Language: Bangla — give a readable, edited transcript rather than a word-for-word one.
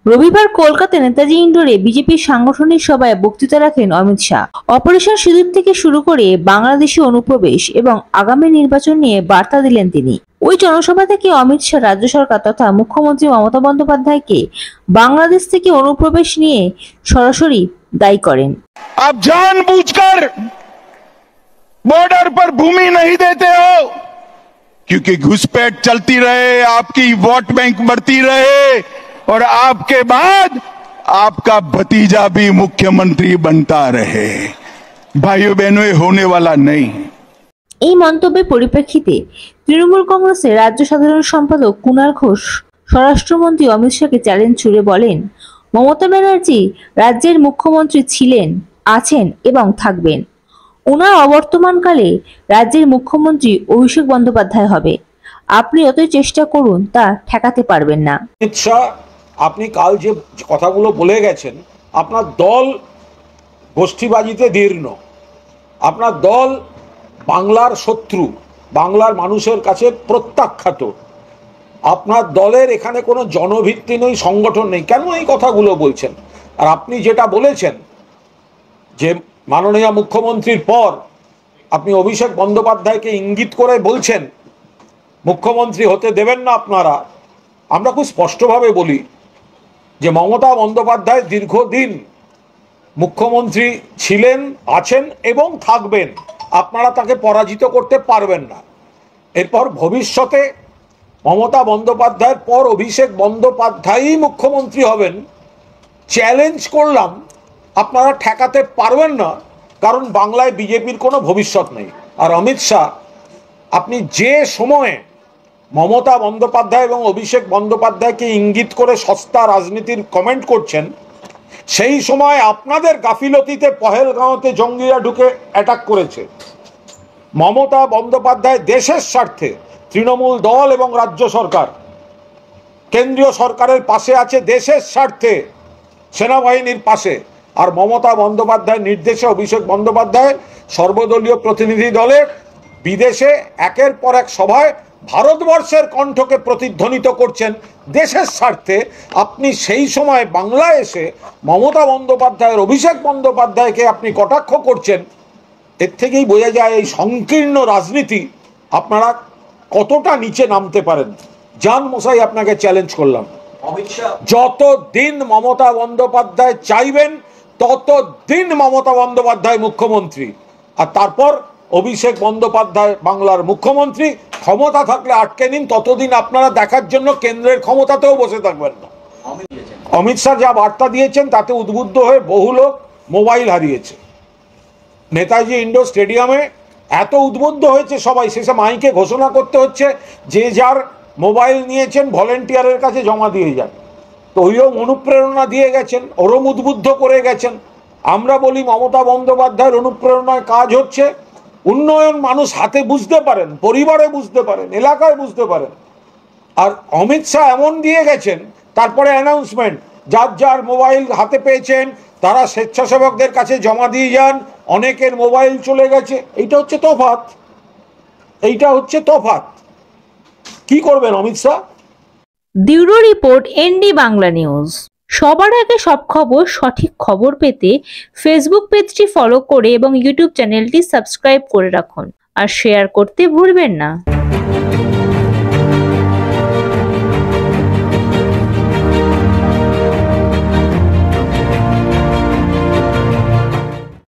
রবিবার কলকাতায় নেতাজি ইন্ডোরে বিজেপির সাংগঠনিক সভায় বক্তৃতা রাখেন অমিত শাহ। অপারেশন সিঁদুর থেকে শুরু করে বাংলাদেশি অনুপ্রবেশ এবং আগামী নির্বাচন নিয়ে বার্তা দিলেন তিনি। ওই জনসভা থেকে অমিত শাহ রাজ্য সরকার তথা মুখ্যমন্ত্রী মমতা বন্দ্যোপাধ্যায়কে বাংলাদেশ থেকে অনুপ্রবেশ নিয়ে সরাসরি দায়ী করেন। आप जानबूझकर बॉर्डर पर भूमि नहीं देते हो क्योंकि घुसपैठ चलती रहे, आपकी वोट बैंक बढ़ती रहे और आपके बाद आपका भतीजा भी मुख्यमंत्री बनता रहे। भाइयों बहनों, ये होने वाला नहीं। এই মন্তব্যের পরিপ্রেক্ষিতে তৃণমূল কংগ্রেসের রাজ্য সাধারণ সম্পাদক কুণাল ঘোষ স্বরাষ্ট্রমন্ত্রী অমিত শাহকে চ্যালেঞ্জ ছুড়ে বলেন, মমতা ব্যানার্জি রাজ্যের মুখ্যমন্ত্রী ছিলেন, আছেন এবং থাকবেন। ওনার অবর্তমানকালে রাজ্যের মুখ্যমন্ত্রী অভিষেক বন্দ্যোপাধ্যায় হবে। আপনি যতই চেষ্টা করুন তা ঠেকাতে পারবেন না। অমিত শাহ, আপনি কাল যে কথাগুলো বলে গেছেন, আপনার দল গোষ্ঠীবাজিতে দীর্ণ, আপনার দল বাংলার শত্রু, বাংলার মানুষের কাছে প্রত্যাখ্যাত, আপনার দলের এখানে কোনো জনভিত্তি নেই, সংগঠন নেই। কেন এই কথাগুলো বলছেন? আর আপনি যেটা বলেছেন যে মাননীয় মুখ্যমন্ত্রীর পর আপনি অভিষেক বন্দ্যোপাধ্যায়কে ইঙ্গিত করে বলছেন মুখ্যমন্ত্রী হতে দেবেন না আপনারা, আমরা খুব স্পষ্টভাবে বলি যে মমতা বন্দ্যোপাধ্যায় দীর্ঘদিন মুখ্যমন্ত্রী ছিলেন, আছেন এবং থাকবেন। আপনারা তাকে পরাজিত করতে পারবেন না। এরপর ভবিষ্যতে মমতা বন্দ্যোপাধ্যায়ের পর অভিষেক বন্দ্যোপাধ্যায়ই মুখ্যমন্ত্রী হবেন। চ্যালেঞ্জ করলাম, আপনারা ঠেকাতে পারবেন না, কারণ বাংলায় বিজেপির কোনো ভবিষ্যৎ নেই। আর অমিত শাহ, আপনি যে সময়ে মমতা বন্দ্যোপাধ্যায় এবং অভিষেক বন্দ্যোপাধ্যায়কে ইঙ্গিত করে সস্তা রাজনীতির কমেন্ট করছেন, সেই সময় আপনাদের গাফিলতিতে পহেলগাঁওতে জঙ্গিরা ঢুকে অ্যাটাক করেছে। মমতা বন্দ্যোপাধ্যায় দেশের স্বার্থে তৃণমূল দল এবং রাজ্য সরকার, কেন্দ্রীয় সরকারের পাশে আছে, দেশের স্বার্থে সেনাবাহিনীর পাশে। আর মমতা বন্দ্যোপাধ্যায়ের নির্দেশে অভিষেক বন্দ্যোপাধ্যায় সর্বদলীয় প্রতিনিধি দলের বিদেশে একের পর এক সভায় ভারতবর্ষের কণ্ঠকে প্রতিধ্বনিত করছেন দেশের স্বার্থে। আপনি সেই সময় বাংলায় এসে মমতা বন্দ্যোপাধ্যায়ের, অভিষেক বন্দ্যোপাধ্যায়কে আপনি কটাক্ষ করছেন। এর থেকেই বোঝা যায় এই সংকীর্ণ রাজনীতি আপনারা কতটা নিচে নামতে পারেন। জান মশাই, আপনাকে চ্যালেঞ্জ করলাম, যতদিন মমতা বন্দ্যোপাধ্যায় চাইবেন ততদিন মমতা বন্দ্যোপাধ্যায় মুখ্যমন্ত্রী, আর তারপর অভিষেক বন্দ্যোপাধ্যায় বাংলার মুখ্যমন্ত্রী। ক্ষমতা থাকলে আটকে নিন, ততদিন আপনারা দেখার জন্য কেন্দ্রের ক্ষমতাতেও বসে থাকবেন না। অমিত শাহ যা বার্তা দিয়েছেন তাতে উদ্বুদ্ধ হয়ে বহু লোক মোবাইল হারিয়েছে। নেতাজি ইন্ডোর স্টেডিয়ামে এত উদ্বুদ্ধ হয়েছে সবাই, শেষে মাইকে ঘোষণা করতে হচ্ছে যে যার মোবাইল নিয়েছেন ভলেন্টিয়ারের কাছে জমা দিয়ে যান। তো ওইরকম অনুপ্রেরণা দিয়ে গেছেন, ওরম উদ্বুদ্ধ করে গেছেন। আমরা বলি মমতা বন্দ্যোপাধ্যায়ের অনুপ্রেরণায় কাজ হচ্ছে। উন্নয়ন মানুষ হাতে বুঝতে পারেন, পরিবারে বুঝতে পারেন, এলাকায় বুঝতে পারেন। আর অমিত শাহ এমন দিয়ে গেছেন, তারপরে অ্যানাউন্সমেন্ট, যার যার মোবাইল হাতে পেয়েছেন তারা স্বেচ্ছাসেবকদের কাছে জমা দিয়ে যান। অনেকের মোবাইল চলে গেছে। এইটা হচ্ছে তফাৎ, এইটা হচ্ছে তফাৎ। কি করবেন Amit Shah? Bureau report, ND Bangla news. সবার আগে সব খবর, সঠিক খবর পেতে ফেসবুক পেজটি ফলো করে এবং ইউটিউব চ্যানেলটি সাবস্ক্রাইব করে রাখুন আর শেয়ার করতে ভুলবেন না।